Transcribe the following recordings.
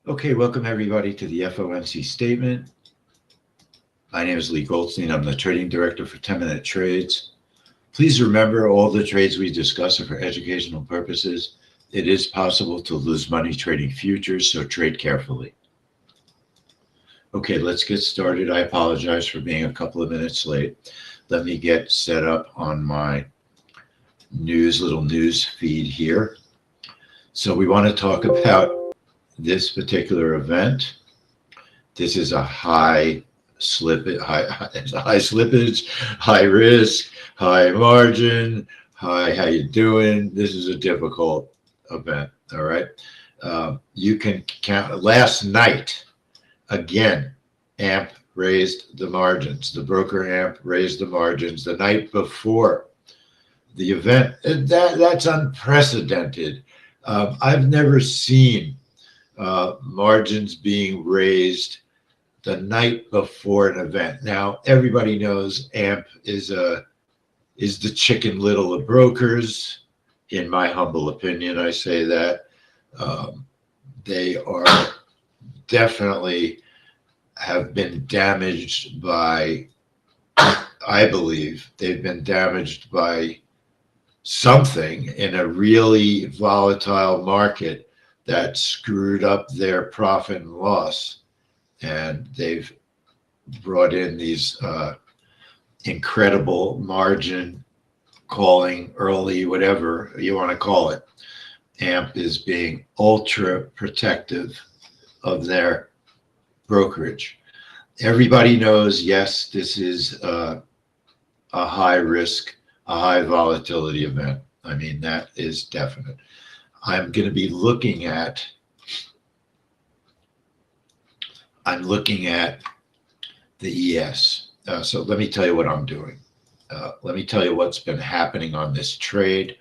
Okay, welcome everybody to the FOMC statement. My name is Lee Goldstein. I'm the trading director for 10-minute trades. Please remember all the trades we discuss are for educational purposes. It is possible to lose money trading futures, so trade carefully. Okay, let's get started. I apologize for being a couple of minutes late. Let me get set up on my little news feed here. So we want to talk about this particular event. This is a high slippage, high risk, high margin, hi, how you doing? This is a difficult event, all right? You can count, last night, again, AMP raised the margins. The broker AMP raised the margins the night before the event. That's unprecedented. I've never seen margins being raised the night before an event. Now, everybody knows AMP is the Chicken Little of brokers. In my humble opinion, I say that. They are definitely have been damaged by, I believe, they've been damaged by something in a really volatile market that screwed up their profit and loss. And they've brought in these incredible margin calling early, whatever you want to call it. AMP is being ultra protective of their brokerage. Everybody knows, yes, this is a high risk, a high volatility event. I mean, that is definite. I'm going to be looking at the ES. So let me tell you what I'm doing. Let me tell you what's been happening on this trade,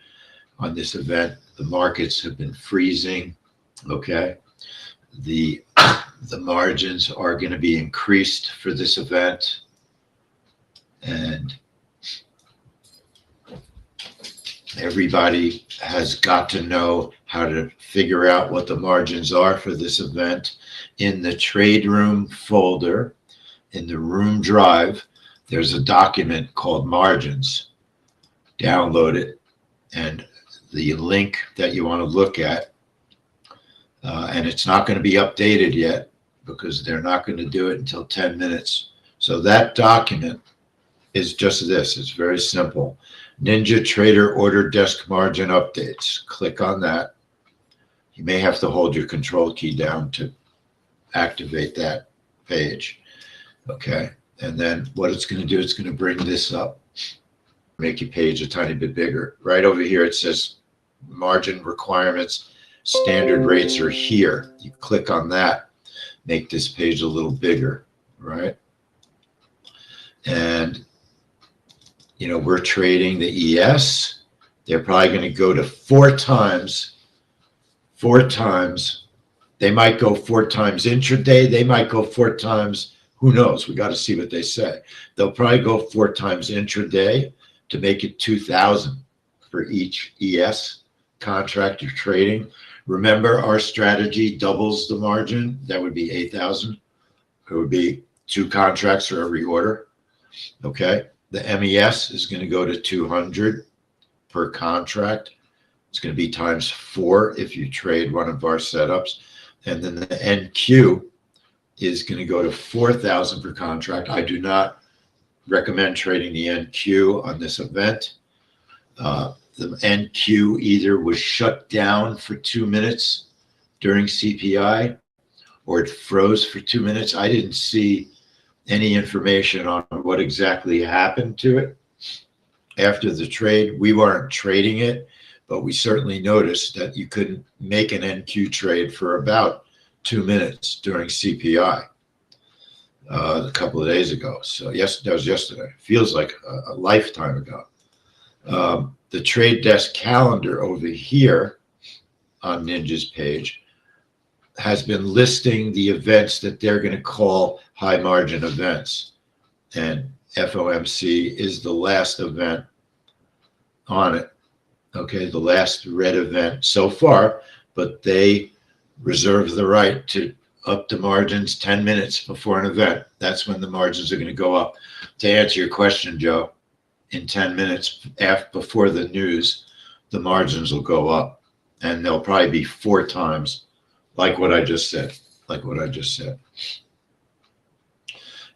on this event. The markets have been freezing. Okay. The margins are going to be increased for this event. And everybody has got to know how to figure out what the margins are for this event. In the trade room folder, in the room drive, there's a document called margins. Download it, and the link that you want to look at, and it's not going to be updated yet because they're not going to do it until 10 minutes. So that document is just this. It's very simple. Ninja Trader Order Desk Margin Updates. Click on that. You may have to hold your control key down to activate that page. Okay. And then what it's going to do, it's going to bring this up, make your page a tiny bit bigger. Right over here, it says margin requirements, standard rates are here. You click on that, make this page a little bigger, right? And you know, we're trading the ES. They're probably going to go to four times. They might go 4 times intraday. They might go 4 times. Who knows? We got to see what they say. They'll probably go 4 times intraday to make it 2,000 for each ES contract you're trading. Remember, our strategy doubles the margin. That would be 8,000. It would be 2 contracts for every order. Okay. The MES is going to go to 200 per contract. It's going to be times 4 if you trade one of our setups. And then the NQ is going to go to 4,000 per contract. I do not recommend trading the NQ on this event. The NQ either was shut down for 2 minutes during CPI or it froze for 2 minutes. I didn't see any information on what exactly happened to it after the trade. We weren't trading it, but we certainly noticed that you couldn't make an NQ trade for about 2 minutes during CPI a couple of days ago. So yes, that was yesterday. Feels like a lifetime ago. The trade desk calendar over here on Ninja's page has been listing the events that they're going to call high margin events. And FOMC is the last event on it. Okay, the last red event so far, but they reserve the right to up the margins 10 minutes before an event. That's when the margins are going to go up. To answer your question, Joe, in 10 minutes before the news, the margins will go up, and they'll probably be 4 times like what I just said,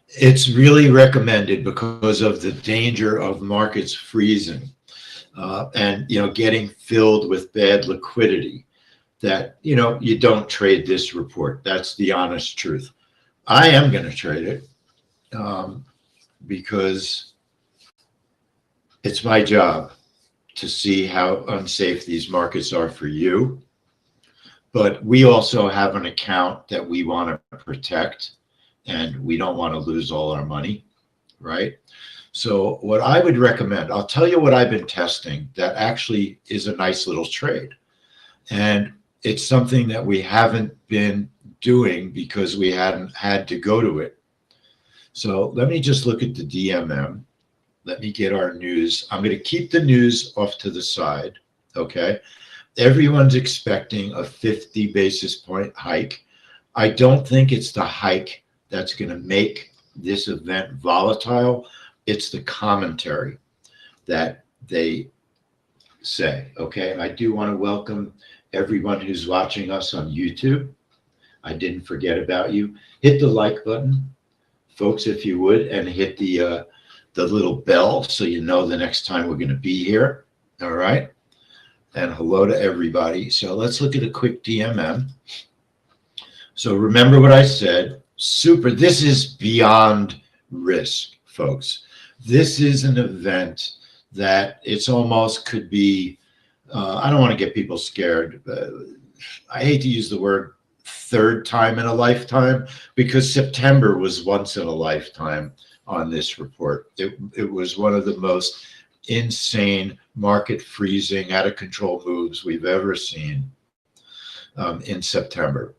It's really recommended because of the danger of markets freezing and, getting filled with bad liquidity, that, you don't trade this report. That's the honest truth. I am going to trade it because it's my job to see how unsafe these markets are for you. But we also have an account that we want to protect, and we don't want to lose all our money, right? So what I would recommend, I'll tell you what I've been testing that actually is a nice little trade. And it's something that we haven't been doing because we hadn't had to go to it. So let me just look at the DMM. Let me get our news. I'm going to keep the news off to the side, okay? Everyone's expecting a 50 basis point hike. I don't think it's the hike that's going to make this event volatile. It's the commentary that they say, okay? I do want to welcome everyone who's watching us on YouTube. I didn't forget about you. Hit the like button, folks, if you would, and hit the little bell so you know the next time we're going to be here. All right. And hello to everybody. So let's look at a quick DMM. So remember what I said. This is beyond risk, folks. This is an event that it's almost could be, I don't want to get people scared. I hate to use the word third time in a lifetime, because September was once in a lifetime on this report. It was one of the most insane market freezing, out of control moves we've ever seen in September.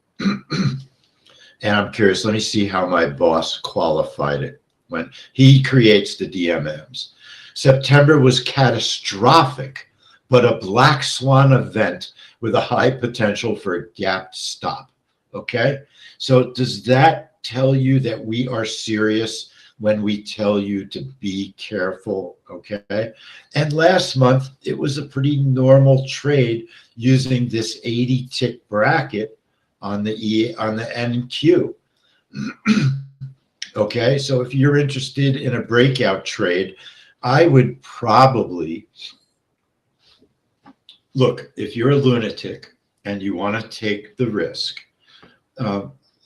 And I'm curious, let me see how my boss qualified it when he creates the DMMs. September was catastrophic, but a black swan event with a high potential for a gapped stop. Okay, so does that tell you that we are serious when we tell you to be careful? Okay, and last month it was a pretty normal trade using this 80 tick bracket on the NQ. Okay, so if you're interested in a breakout trade, I would probably look, if you're a lunatic and you want to take the risk,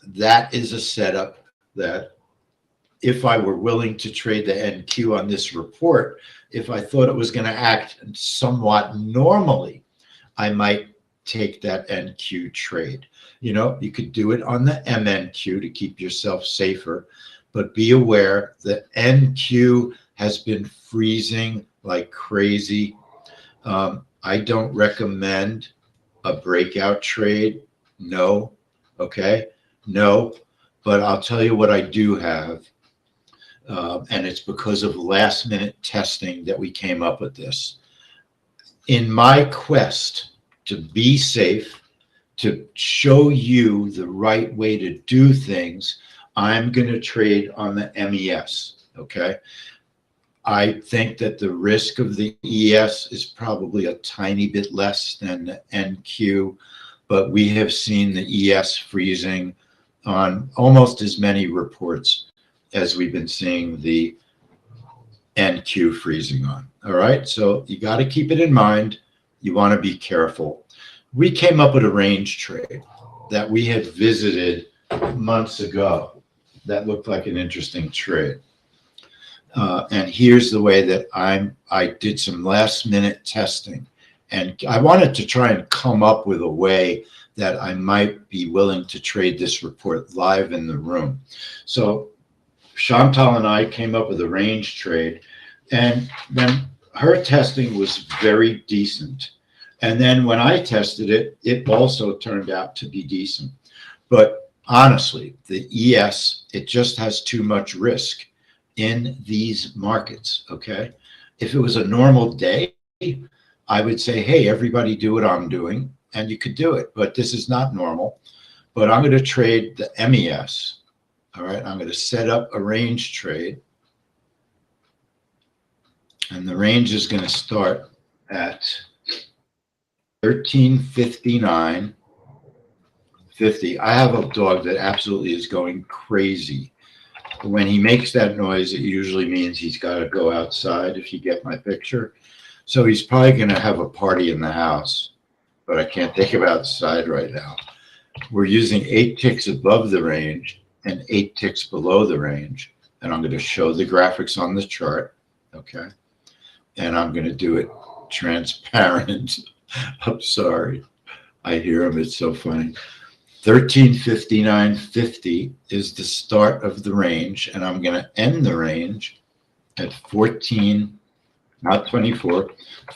that is a setup that if I were willing to trade the NQ on this report, if I thought it was going to act somewhat normally, I might take that NQ trade. You could do it on the MNQ to keep yourself safer, but be aware that NQ has been freezing like crazy. I don't recommend a breakout trade. No. Okay. No. But I'll tell you what I do have. And it's because of last minute testing that we came up with this. In my quest to be safe, to show you the right way to do things, I'm going to trade on the MES. Okay. I think that the risk of the ES is probably a tiny bit less than the NQ, but we have seen the ES freezing on almost as many reports as we've been seeing the NQ freezing on. All right, so you got to keep it in mind. You want to be careful. We came up with a range trade that we had visited months ago that looked like an interesting trade. And here's the way that I did some last minute testing, and I wanted to try and come up with a way that I might be willing to trade this report live in the room. So Chantal and I came up with a range trade, and then her testing was very decent. And then when I tested it, it also turned out to be decent. But honestly, the ES, it just has too much risk in these markets. Okay, if it was a normal day, I would say, hey, everybody do what I'm doing. and you could do it, but this is not normal. But I'm going to trade the MES. All right, I'm going to set up a range trade. And the range is going to start at 1359.50. I have a dog that absolutely is going crazy. When he makes that noise, it usually means he's got to go outside, if you get my picture. So he's probably going to have a party in the house, but I can't take him outside right now. We're using 8 ticks above the range and 8 ticks below the range. And I'm going to show the graphics on the chart. Okay. And I'm going to do it transparent. I'm sorry. I hear him. It's so funny. 1359.50 is the start of the range, and I'm going to end the range at 14, not 24,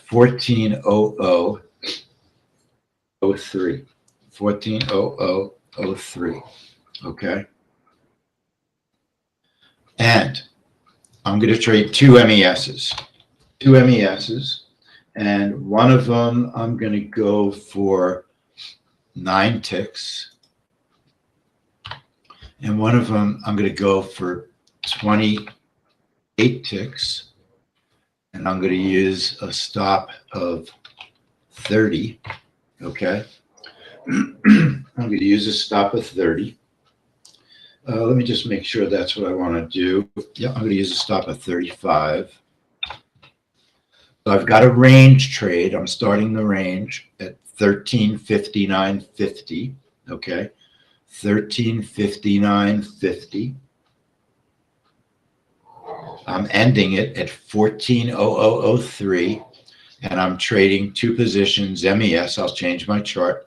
1400.03. 1400.03. Okay. And I'm going to trade 2 MESs. 2 MESs, and one of them I'm going to go for 9 ticks, and one of them I'm going to go for 28 ticks, and I'm going to use a stop of 30. Okay. I'm going to use a stop of 30. Let me just make sure that's what I want to do. Yeah, I'm going to use a stop of 35. So I've got a range trade. I'm starting the range at 1359.50. Okay. 1359.50. I'm ending it at 1400.03, and I'm trading 2 positions MES. I'll change my chart,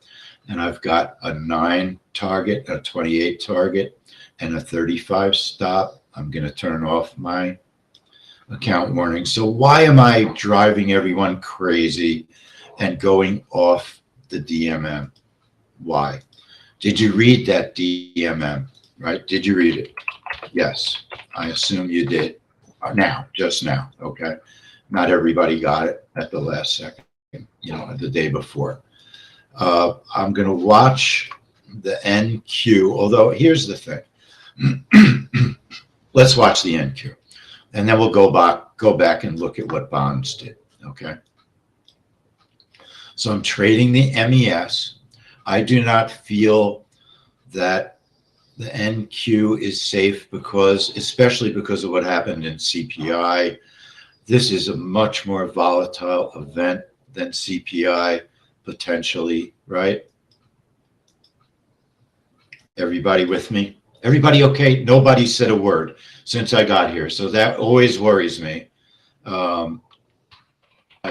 and I've got a 9 target, a 28 target, and a 35 stop. I'm going to turn off my account warning. So why am I driving everyone crazy and going off the DMM? Why? Did you read that DMM? Right? Did you read it? Yes. I assume you did. Now, just now. Okay. Not everybody got it at the last second, the day before. I'm going to watch the NQ, although here's the thing. Let's watch the NQ. And then we'll go back and look at what bonds did. Okay. So I'm trading the MES. I do not feel that the NQ is safe especially because of what happened in CPI. This is a much more volatile event than CPI potentially, right? Everybody with me? Everybody okay? Nobody said a word since I got here, so that always worries me. I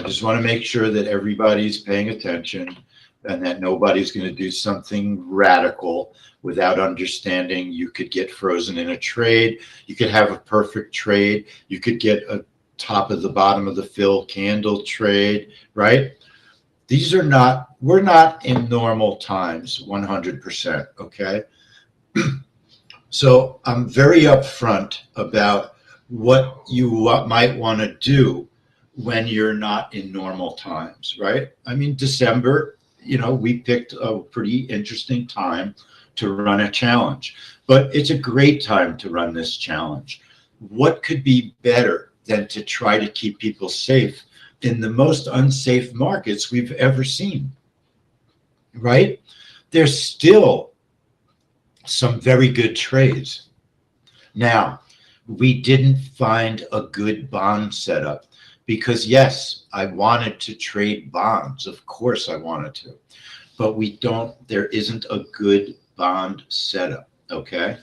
just want to make sure that everybody's paying attention and that nobody's going to do something radical without understanding. You could get frozen in a trade. You could have a perfect trade. You could get a top of the bottom of the fill candle trade, right? We're not in normal times 100%, okay? So I'm very upfront about what you might want to do when you're not in normal times, right? I mean, December, we picked a pretty interesting time to run a challenge, but it's a great time to run this challenge. What could be better than to try to keep people safe in the most unsafe markets we've ever seen, right? There's still some very good trades. Now, we didn't find a good bond setup because, yes, I wanted to trade bonds. Of course I wanted to, but there isn't a good bond setup, okay?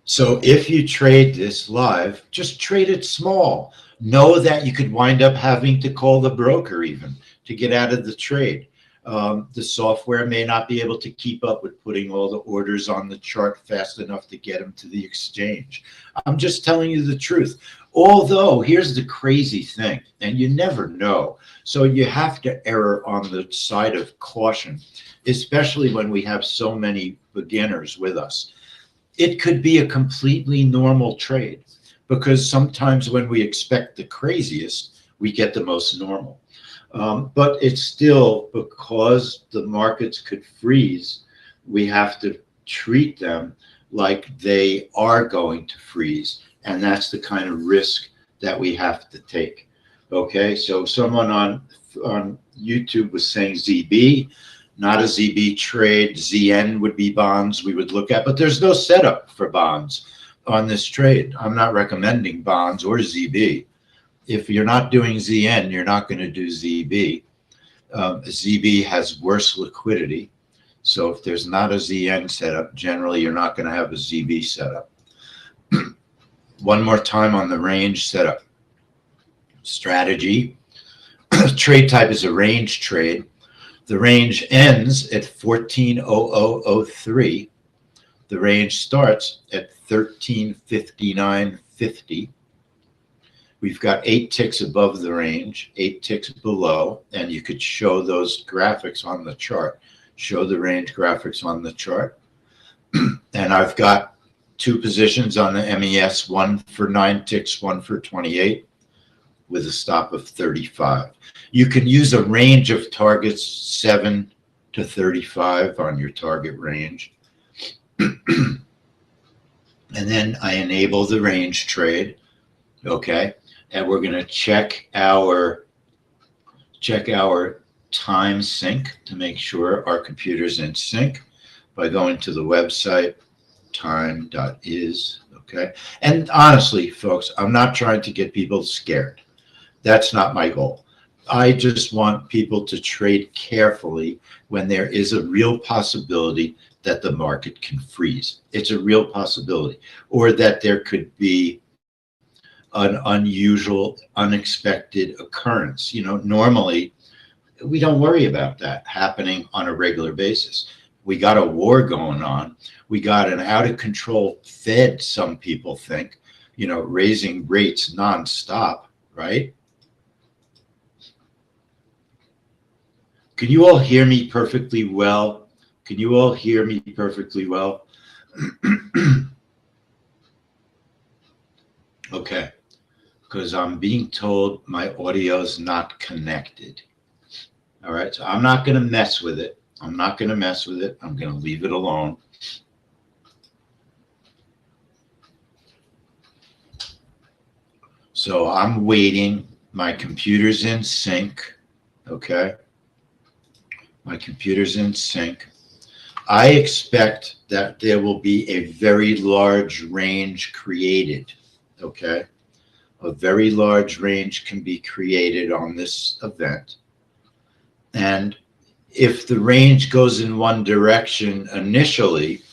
So if you trade this live, just trade it small. Know that you could wind up having to call the broker even to get out of the trade. The software may not be able to keep up with putting all the orders on the chart fast enough to get them to the exchange. I'm just telling you the truth. Although, here's the crazy thing, and you never know. So you have to err on the side of caution, especially when we have so many beginners with us. It could be a completely normal trade because sometimes when we expect the craziest, we get the most normal. But it's still, because the markets could freeze, we have to treat them like they are going to freeze. And that's the kind of risk that we have to take. Okay, so someone on YouTube was saying ZB, not a ZB trade. ZN would be bonds we would look at, but there's no setup for bonds on this trade. I'm not recommending bonds or ZB. If you're not doing ZN, you're not going to do ZB. ZB has worse liquidity. So if there's not a ZN setup, generally you're not going to have a ZB setup. One more time on the range setup. Strategy. Trade type is a range trade. The range ends at 140003. The range starts at 1359.50. We've got 8 ticks above the range, 8 ticks below, and you could show those graphics on the chart. Show the range graphics on the chart. And I've got 2 positions on the MES, one for 9 ticks, one for 28, with a stop of 35. You can use a range of targets 7 to 35 on your target range. And then I enable the range trade. Okay. And we're going to check our time sync to make sure our computer's in sync by going to the website time.is. Okay. And honestly, folks, I'm not trying to get people scared. That's not my goal. I just want people to trade carefully when there is a real possibility that the market can freeze. It's a real possibility, or that there could be an unusual, unexpected occurrence. You know, normally we don't worry about that happening on a regular basis. We got a war going on. We got an out of control Fed, some people think, you know, raising rates nonstop, right? Can you all hear me perfectly well? Can you all hear me perfectly well? Okay, because I'm being told my audio's not connected. All right, so I'm not going to mess with it. I'm not going to mess with it. I'm going to leave it alone. So I'm waiting. My computer's in sync. Okay. My computer's in sync. I expect that there will be a very large range created. Okay. A very large range can be created on this event. And if the range goes in one direction initially,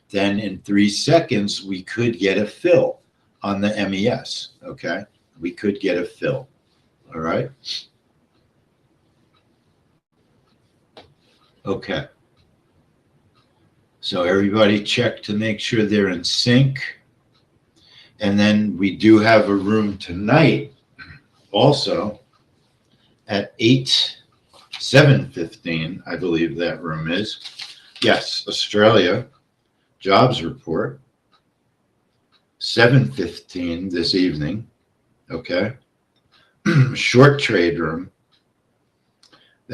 then in 3 seconds, we could get a fill on the MES. Okay. We could get a fill. All right. Okay. So everybody check to make sure they're in sync. And then we do have a room tonight also at 7:15, I believe that room is. Yes, Australia jobs report, 7:15 this evening. Okay. Short trade room.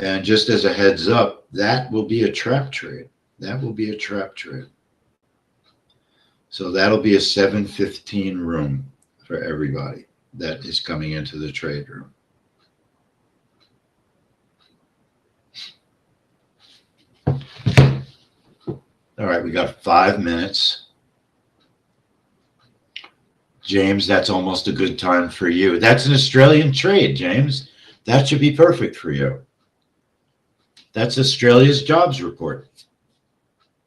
And just as a heads up, that will be a trap trade. That will be a trap trade. So that'll be a 7:15 room for everybody that is coming into the trade room. All right, we got 5 minutes. James, that's almost a good time for you. That's an Australian trade, James. That should be perfect for you. That's Australia's jobs report.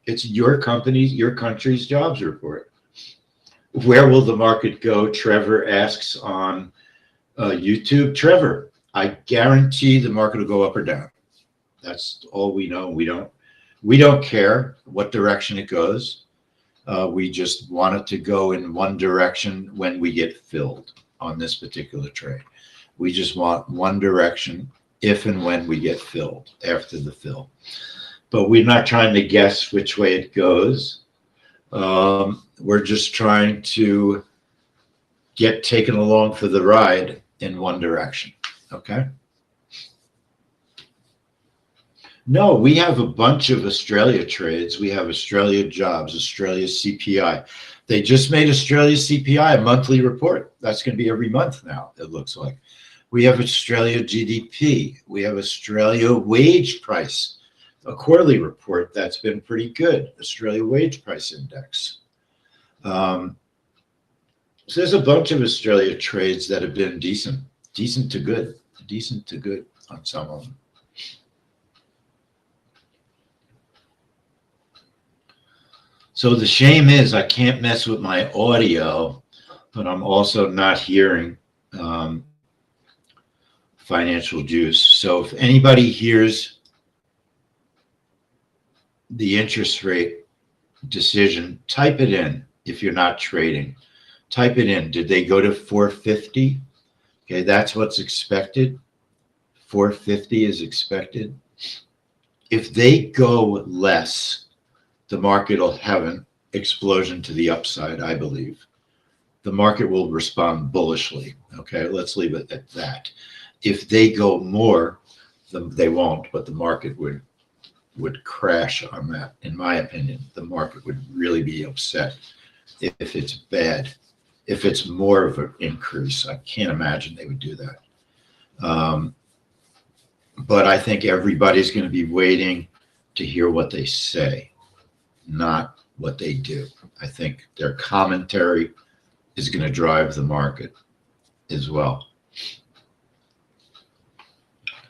It's your company's, your country's jobs report. Where will the market go? Trevor asks on YouTube. Trevor, I guarantee the market will go up or down. That's all we know. We don't care what direction it goes. We just want it to go in one direction when we get filled on this particular trade. We just want one direction if and when we get filled after the fill. But we're not trying to guess which way it goes. We're just trying to get taken along for the ride in one direction. Okay. No, we have a bunch of Australia trades. We have Australia jobs, Australia CPI. They just made Australia CPI a monthly report. That's going to be every month now, it looks like. We have Australia GDP. We have Australia wage price, a quarterly report that's been pretty good, Australia wage price index. So there's a bunch of Australia trades that have been decent to good on some of them. So the shame is I can't mess with my audio, but I'm also not hearing financial juice. So if anybody hears the interest rate decision, type it in. If you're not trading, type it in. Did they go to 450? Okay, that's what's expected. 450 is expected. If they go less, the market will have an explosion to the upside, I believe. The market will respond bullishly. Okay, let's leave it at that. If they go more, they won't, but the market would crash on that. In my opinion, the market would really be upset if it's bad. If it's more of an increase, I can't imagine they would do that. But I think everybody's going to be waiting to hear what they say, not what they do. I think their commentary is going to drive the market as well.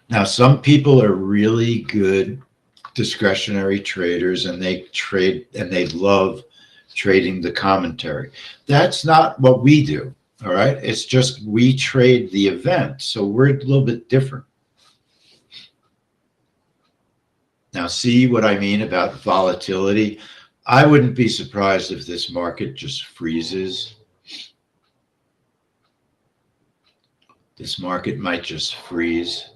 Now, some people are really good discretionary traders, and they trade and they love trading the commentary. That's not what we do. All right. It's just we trade the event. So we're a little bit different. Now, see what I mean about volatility? I wouldn't be surprised if this market just freezes. This market might just freeze.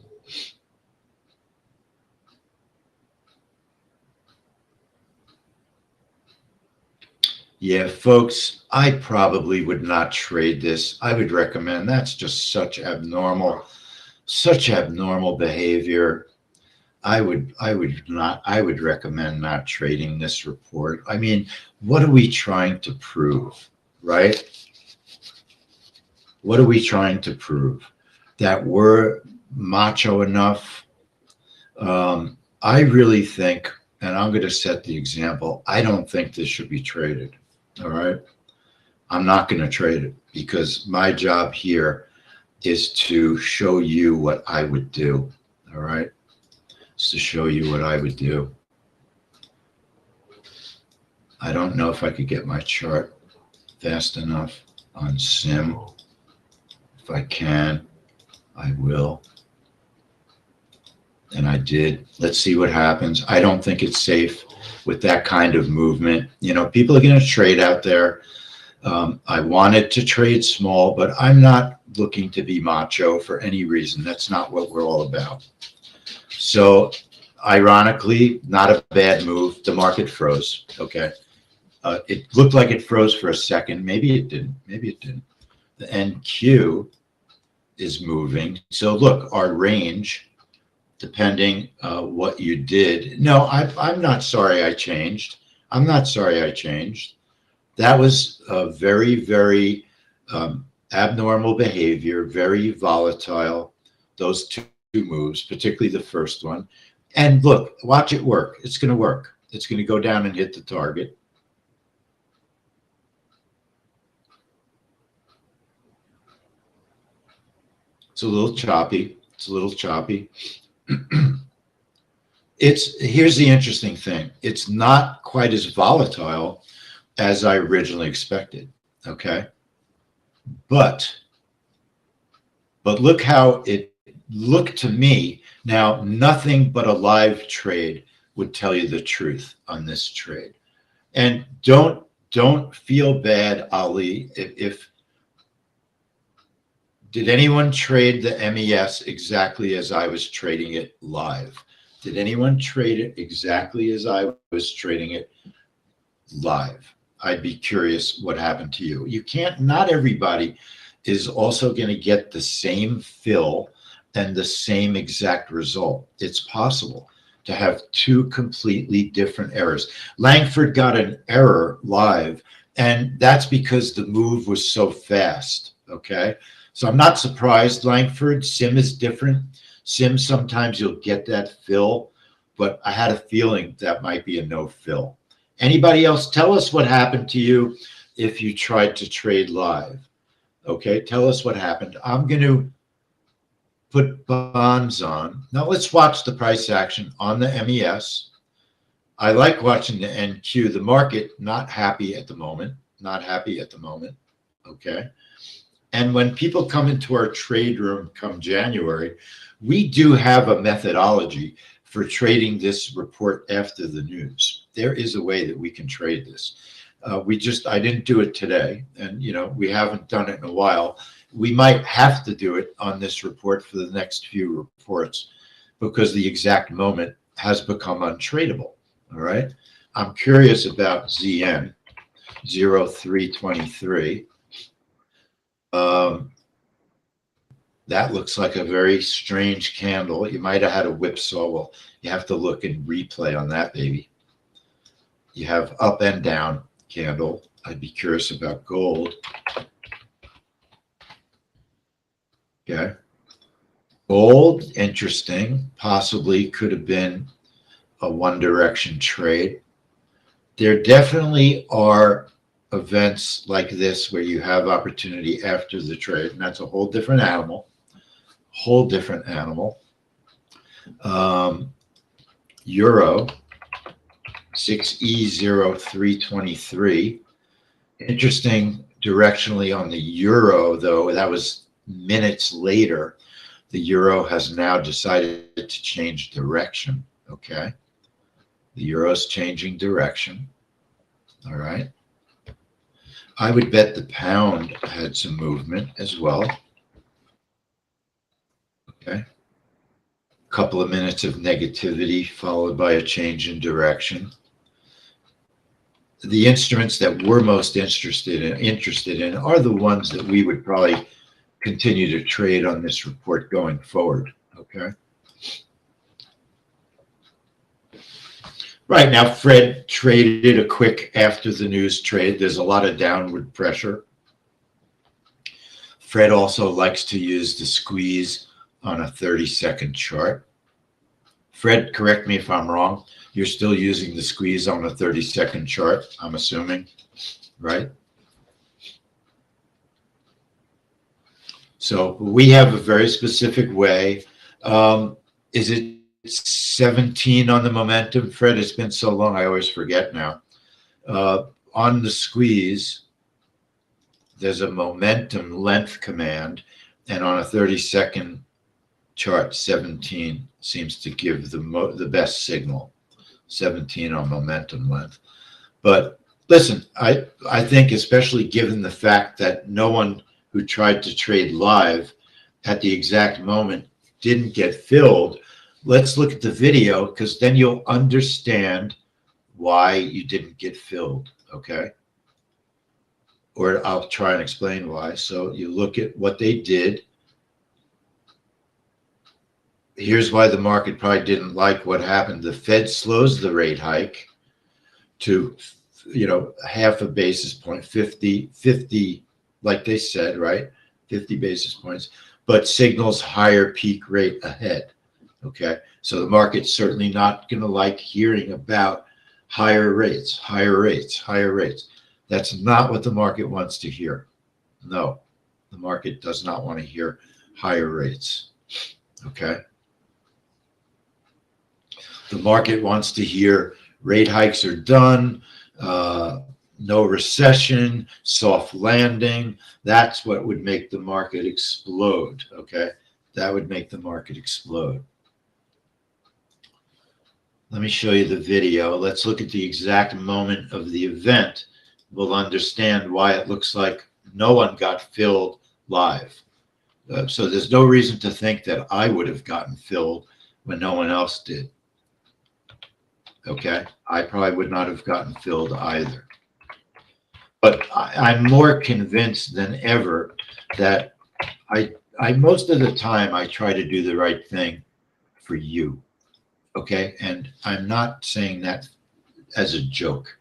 Yeah, folks, I probably would not trade this. I would recommend, that's just such abnormal behavior. I would recommend not trading this report. I mean, what are we trying to prove, right? What are we trying to prove? That we're macho enough? I really think, and I'm going to set the example, I don't think this should be traded. All right. I'm not going to trade it because my job here is to show you what I would do. All right. It's to show you what I would do. I don't know if I could get my chart fast enough on Sim. If I can, I will. And I did. Let's see what happens. I don't think it's safe with that kind of movement. You know, people are going to trade out there. I wanted to trade small, but I'm not looking to be macho for any reason. That's not what we're all about. So ironically, not a bad move. The market froze. Okay. It looked like it froze for a second. Maybe it didn't. Maybe it didn't. The NQ is moving. So look, our range, depending what you did. No, I'm not sorry I changed. I'm not sorry I changed. That was a very, very abnormal behavior, very volatile, those two moves, particularly the first one. And look, watch it work. It's going to work. It's going to go down and hit the target. It's a little choppy. It's a little choppy. Here's the interesting thing. It's not quite as volatile as I originally expected. Okay. But look how it looked to me. Now, nothing but a live trade would tell you the truth on this trade. And don't feel bad, Ali, if did anyone trade the MES exactly as I was trading it live? Did anyone trade it exactly as I was trading it live? I'd be curious what happened to you. You can't, not everybody is also going to get the same fill and the same exact result. It's possible. to have two completely different errors. Langford got an error live, and that's because the move was so fast, okay? So I'm not surprised, Langford. Sim is different. Sim, sometimes you'll get that fill, but I had a feeling that might be a no fill. Anybody else? Tell us what happened to you if you tried to trade live. Okay, tell us what happened. I'm going to put bonds on. Now let's watch the price action on the MES. I like watching the NQ. The market not happy at the moment. Not happy at the moment. Okay. And when people come into our trade room come January, we do have a methodology for trading this report after the news. There is a way that we can trade this. I didn't do it today, and we haven't done it in a while. We might have to do it on this report for the next few reports because the exact moment has become untradeable. All right. I'm curious about ZN 0323. That looks like a very strange candle. You might have had a whipsaw. Well, you have to look and replay on that, baby. You have up and down candle. I'd be curious about gold. Okay. Gold, interesting. Possibly could have been a one direction trade. There definitely are events like this where you have opportunity after the trade, and that's a whole different animal. Whole different animal. Euro 6E0323. Interesting directionally on the euro, though. That was minutes later. The euro has now decided to change direction. Okay. The euro is changing direction. All right. I would bet the pound had some movement as well. Okay. A couple of minutes of negativity followed by a change in direction. The instruments that we're most interested in are the ones that we would probably continue to trade on this report going forward. Okay. Right now, Fred traded a quick after the news trade. There's a lot of downward pressure. Fred also likes to use the squeeze on a 30-second chart. Fred, correct me if I'm wrong. You're still using the squeeze on a 30-second chart, I'm assuming, right? So we have a very specific way. Is it 17 on the momentum, Fred? It's been so long, I always forget now. On the squeeze, there's a momentum length command, and on a 30-second chart, 17 seems to give the best signal. 17 on momentum length. But listen, I think especially given the fact that no one who tried to trade live at the exact moment didn't get filled, let's look at the video, because then you'll understand why you didn't get filled, okay? Or I'll try and explain why. So you look at what they did. Here's why the market probably didn't like what happened. The Fed slows the rate hike to, half a basis point, 50, like they said, right? 50 basis points, but signals higher peak rate ahead. Okay. So the market's certainly not going to like hearing about higher rates, higher rates, higher rates. That's not what the market wants to hear. No, the market does not want to hear higher rates. Okay. The market wants to hear rate hikes are done, no recession, soft landing. That's what would make the market explode, okay? That would make the market explode. Let me show you the video. Let's look at the exact moment of the event. We'll understand why it looks like no one got filled live. So there's no reason to think that I would have gotten filled when no one else did. Okay, I probably would not have gotten filled either. But I'm more convinced than ever that I most of the time I try to do the right thing for you. Okay. And I'm not saying that as a joke.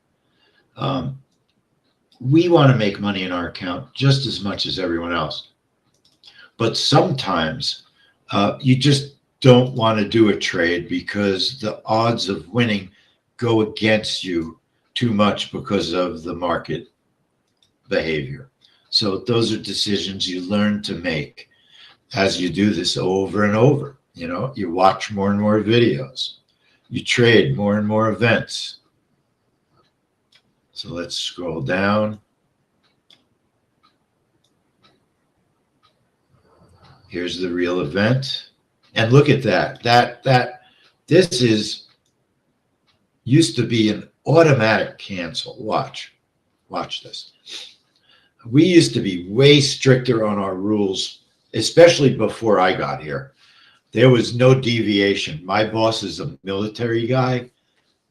We want to make money in our account just as much as everyone else. But sometimes you just don't want to do a trade because the odds of winning go against you too much because of the market behavior. So those are decisions you learn to make as you do this over and over. You know, you watch more and more videos, you trade more and more events. So let's scroll down. Here's the real event. And look at that. This used to be an automatic cancel. Watch this. We used to be way stricter on our rules, especially before I got here. There was no deviation. My boss is a military guy.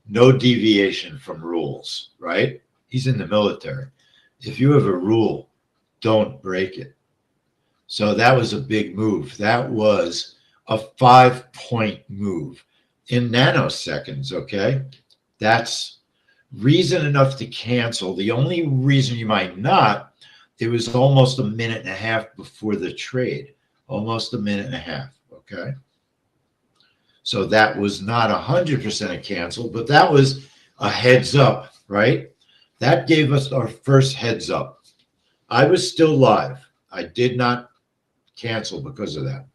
No deviation from rules, right? He's in the military. If you have a rule, don't break it. So that was a big move. That was a 5-point move in nanoseconds, okay? That's reason enough to cancel. The only reason you might not, it was almost a minute and a half before the trade, almost a minute and a half, okay? So that was not 100% a cancel, but that was a heads up, right? That gave us our first heads up. I was still live. I did not cancel because of that.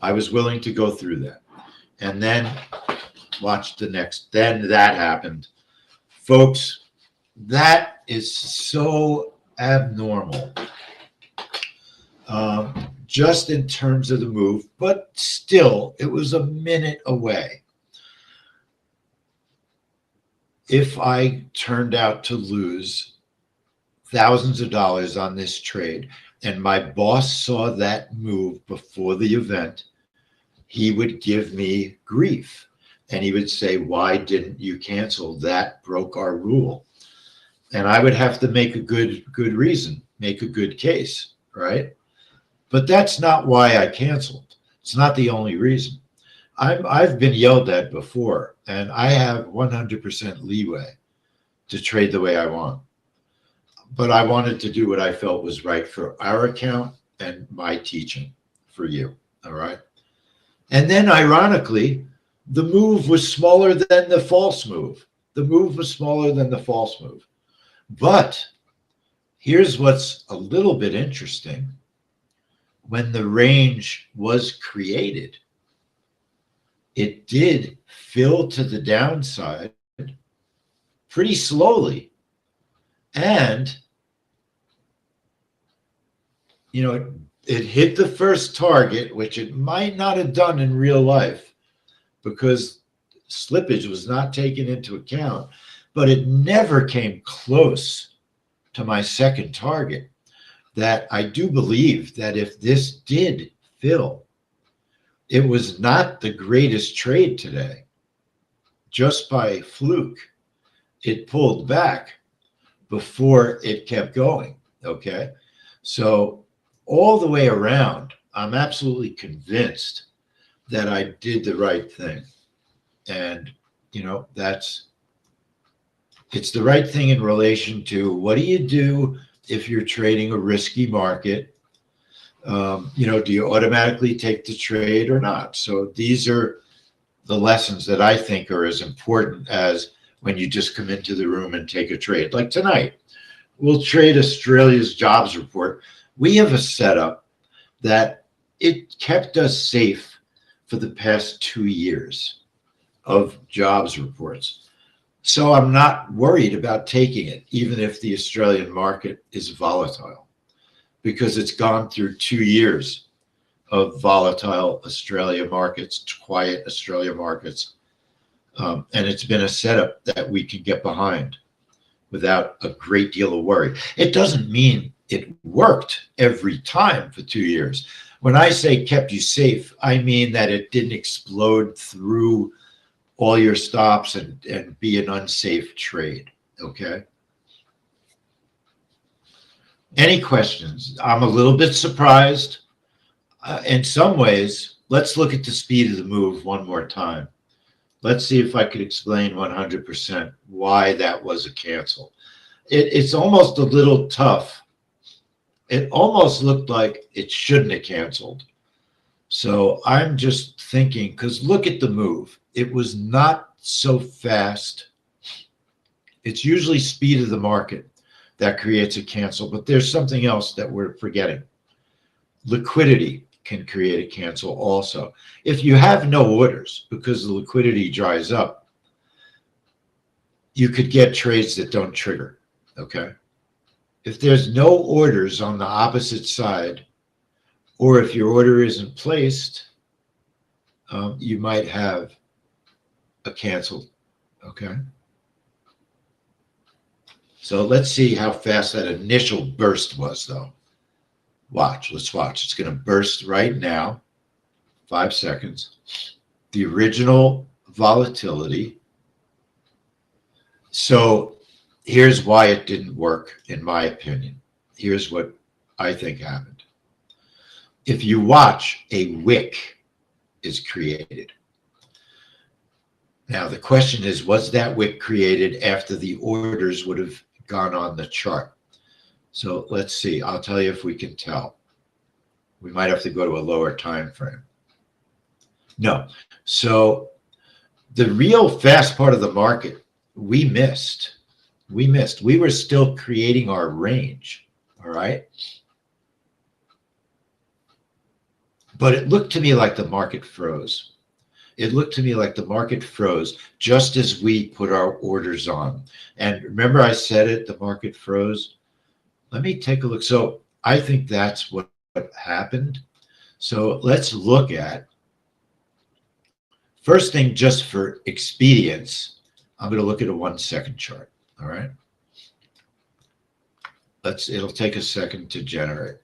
I was willing to go through that. And then watch the next, then that happened. Folks, that is so abnormal. Just in terms of the move, but still, it was a minute away. If I turned out to lose thousands of dollars on this trade, and my boss saw that move before the event, he would give me grief. And he would say, why didn't you cancel? That broke our rule. And I would have to make a good reason, make a good case, right? But that's not why I canceled. It's not the only reason. I've been yelled at before, and I have 100% leeway to trade the way I want. But I wanted to do what I felt was right for our account and my teaching for you, all right? And then ironically, the move was smaller than the false move. The move was smaller than the false move. But here's what's a little bit interesting. When the range was created, it did fill to the downside pretty slowly. And, you know, it hit the first target, which it might not have done in real life because slippage was not taken into account, but it never came close to my second target. That I do believe that if this did fill, it was not the greatest trade today. Just by fluke, it pulled back before it kept going, okay? So all the way around, I'm absolutely convinced that I did the right thing. And, you know, it's the right thing in relation to what do you do if you're trading a risky market? You know, do you automatically take the trade or not? So these are the lessons that I think are as important as when you just come into the room and take a trade. Like tonight, we'll trade Australia's jobs report. We have a setup that it kept us safe for the past 2 years of jobs reports. So I'm not worried about taking it, even if the Australian market is volatile, because it's gone through 2 years of volatile Australia markets, quiet Australia markets. And it's been a setup that we can get behind without a great deal of worry. It doesn't mean it worked every time for 2 years. When I say kept you safe, I mean that it didn't explode through all your stops and be an unsafe trade, okay? Any questions? I'm a little bit surprised. In some ways, let's look at the speed of the move one more time. Let's see if I could explain 100% why that was a cancel. It's almost a little tough. It almost looked like it shouldn't have canceled. So I'm just thinking, because look at the move. It was not so fast. It's usually speed of the market that creates a cancel, but there's something else that we're forgetting. Liquidity can create a cancel also. If you have no orders because the liquidity dries up, you could get trades that don't trigger, okay? If there's no orders on the opposite side, or if your order isn't placed, you might have a cancel, okay? So let's see how fast that initial burst was, though. Watch, let's watch. It's going to burst right now, 5 seconds. The original volatility. So here's why it didn't work, in my opinion. Here's what I think happened. If you watch, a wick is created. Now, the question is, was that wick created after the orders would have gone on the chart? So let's see. I'll tell you if we can tell. We might have to go to a lower time frame. No. So the real fast part of the market, we missed. We missed. We were still creating our range, all right? But it looked to me like the market froze. It looked to me like the market froze just as we put our orders on. And remember I said it, the market froze? Let me take a look. So I think that's what happened. So let's look at, first thing, just for expedience, I'm going to look at a 1 second chart. All right. It'll take a second to generate.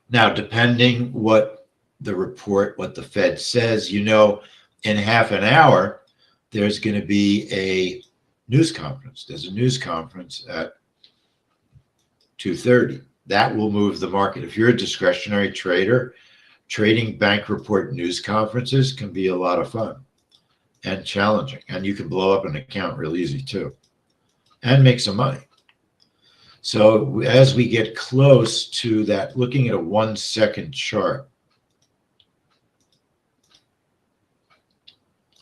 Now, depending what the report, what the Fed says, you know, in half an hour, there's going to be a news conference. There's a news conference at 2:30. That will move the market. If you're a discretionary trader, trading bank report news conferences can be a lot of fun and challenging. And you can blow up an account real easy too and make some money. So as we get close to that, looking at a 1 second chart,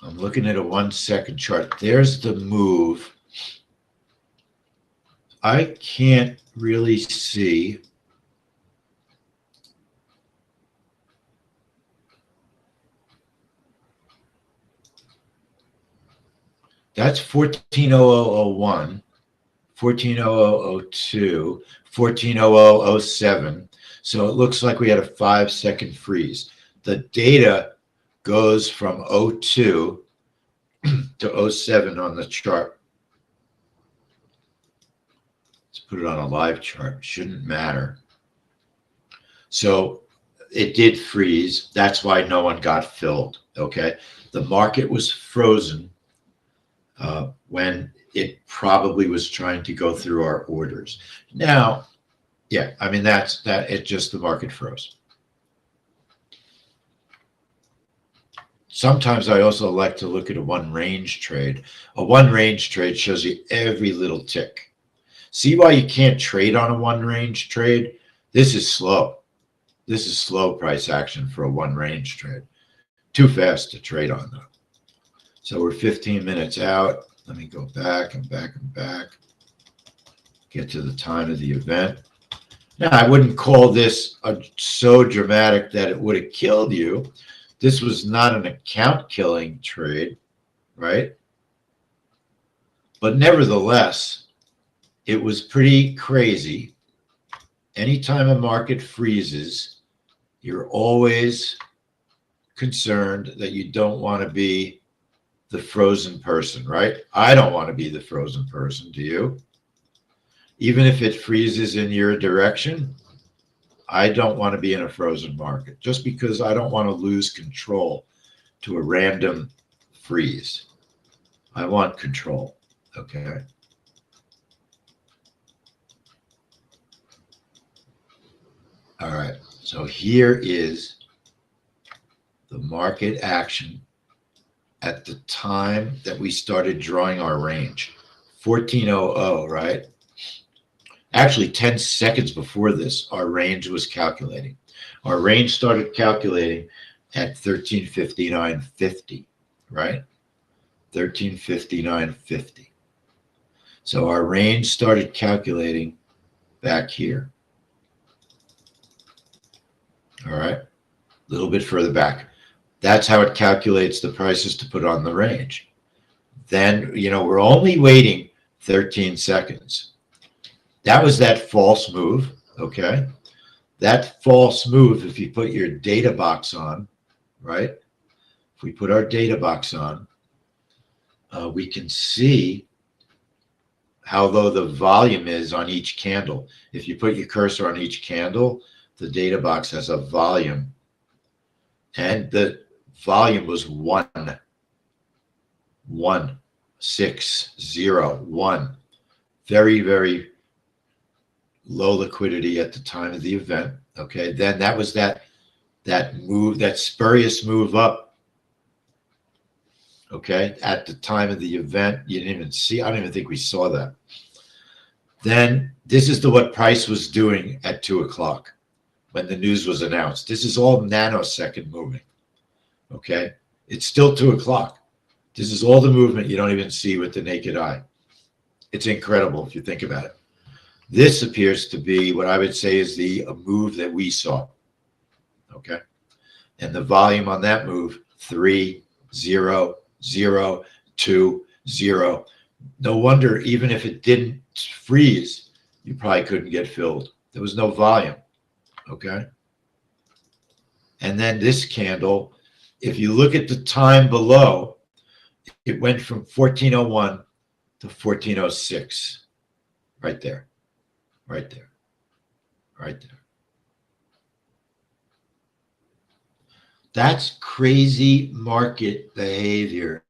I'm looking at a 1 second chart. There's the move. I can't really see. That's 140001, 140002, 140007. So it looks like we had a 5 second freeze. The data goes from 02 to 07 on the chart. Let's put it on a live chart. Shouldn't matter. So it did freeze. That's why no one got filled. Okay. The market was frozen when it probably was trying to go through our orders. Now, yeah, I mean, it just, the market froze. Sometimes I also like to look at a one range trade. A one range trade shows you every little tick. See why you can't trade on a one range trade? This is slow. This is slow price action for a one range trade. Too fast to trade on though. So we're 15 minutes out. Let me go back and back and back. Get to the time of the event. Now, I wouldn't call this so dramatic that it would have killed you. This was not an account killing trade, right? But nevertheless, it was pretty crazy. Anytime a market freezes, you're always concerned that you don't want to be the frozen person, right? I don't want to be the frozen person, do you? Even if it freezes in your direction, I don't want to be in a frozen market just because I don't want to lose control to a random freeze. I want control, okay? All right, so here is the market action at the time that we started drawing our range. 1400, right? Actually, 10 seconds before this, our range was calculating. Our range started calculating at 1359.50, right? 1359.50. So our range started calculating back here. All right, a little bit further back. That's how it calculates the prices to put on the range. Then, we're only waiting 13 seconds. That was that false move, okay? That false move, if you put your data box on, right? If we put our data box on, we can see how low the volume is on each candle. If you put your cursor on each candle, the data box has a volume. And the volume was 1,601. Very, very low liquidity at the time of the event. Okay, then that was that move, that spurious move up. Okay, at the time of the event, you didn't even see. I don't even think we saw that. Then this is what price was doing at 2 o'clock when the news was announced. This is all nanosecond moving. Okay, it's still 2 o'clock. This is all the movement you don't even see with the naked eye. It's incredible if you think about it. This appears to be what I would say is the move that we saw. Okay, and the volume on that move 3,0,0,2,0. No wonder even if it didn't freeze, you probably couldn't get filled. There was no volume. Okay, and then this candle, if you look at the time below, it went from 1401 to 1406, right there, right there, right there. That's crazy market behavior.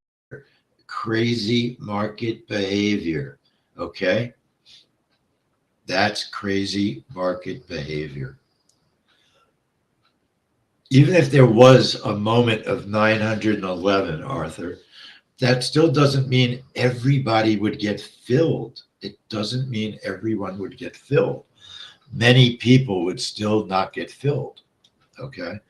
Crazy market behavior. Okay? That's crazy market behavior. Even if there was a moment of 911, Arthur, that still doesn't mean everybody would get filled. It doesn't mean everyone would get filled. Many people would still not get filled. Okay?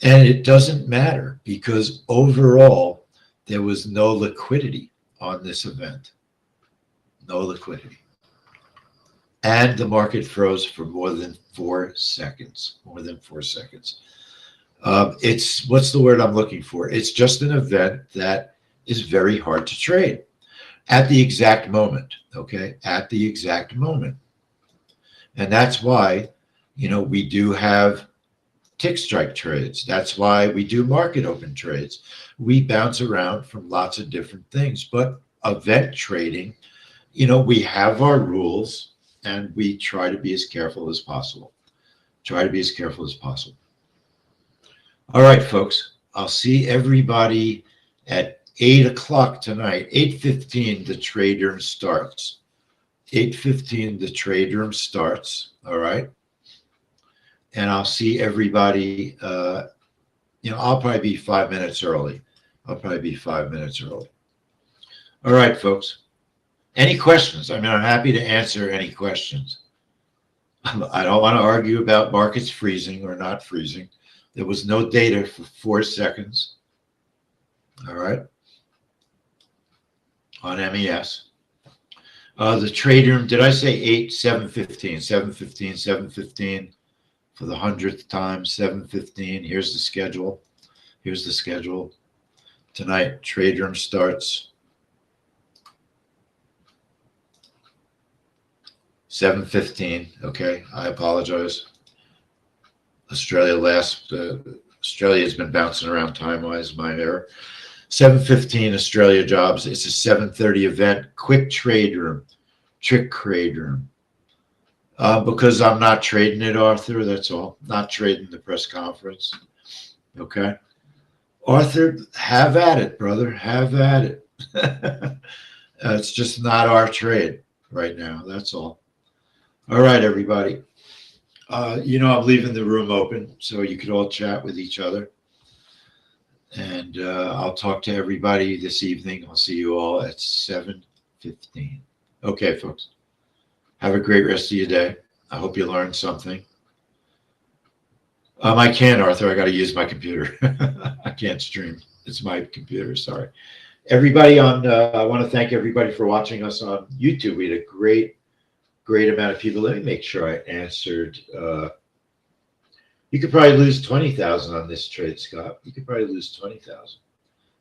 And it doesn't matter because overall, there was no liquidity on this event. No liquidity. And the market froze for more than 4 seconds. More than 4 seconds. It's, what's the word I'm looking for? It's just an event that is very hard to trade at the exact moment. Okay? At the exact moment. And that's why, we do have tick strike trades. That's why we do market open trades. We bounce around from lots of different things, but event trading, we have our rules and we try to be as careful as possible. Try to be as careful as possible. All right, folks, I'll see everybody at 8 o'clock tonight. 8:15, the trade room starts. 8:15, the trade room starts. All right. And I'll see everybody, I'll probably be 5 minutes early. I'll probably be 5 minutes early. All right, folks. Any questions? I'm happy to answer any questions. I don't want to argue about markets freezing or not freezing. There was no data for 4 seconds. All right. On MES. The trade room, did I say 8, 7:15, 7:15, 7:15? For the 100th time, 7:15. Here's the schedule. Here's the schedule. Tonight, trade room starts 7:15. Okay, I apologize. Australia has been bouncing around time-wise, my error. 7:15 Australia jobs. It's a 7:30 event. Quick trade room. Trick trade room. Because I'm not trading it, Arthur, that's all. Not trading the press conference. Okay? Arthur, have at it, brother. Have at it. It's just not our trade right now. That's all. All right, everybody. I'm leaving the room open so you could all chat with each other. And I'll talk to everybody this evening. I'll see you all at 7:15. Okay, folks. Have a great rest of your day. I hope you learned something. I can't, Arthur. I got to use my computer. I can't stream. It's my computer. Sorry. Everybody I want to thank everybody for watching us on YouTube. We had a great amount of people. Let me make sure I answered. You could probably lose 20,000 on this trade, Scott. You could probably lose 20,000.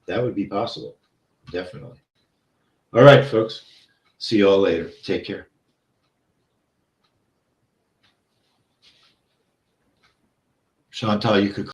That would be possible. Definitely. All right, folks. See you all later. Take care. Chantal, you could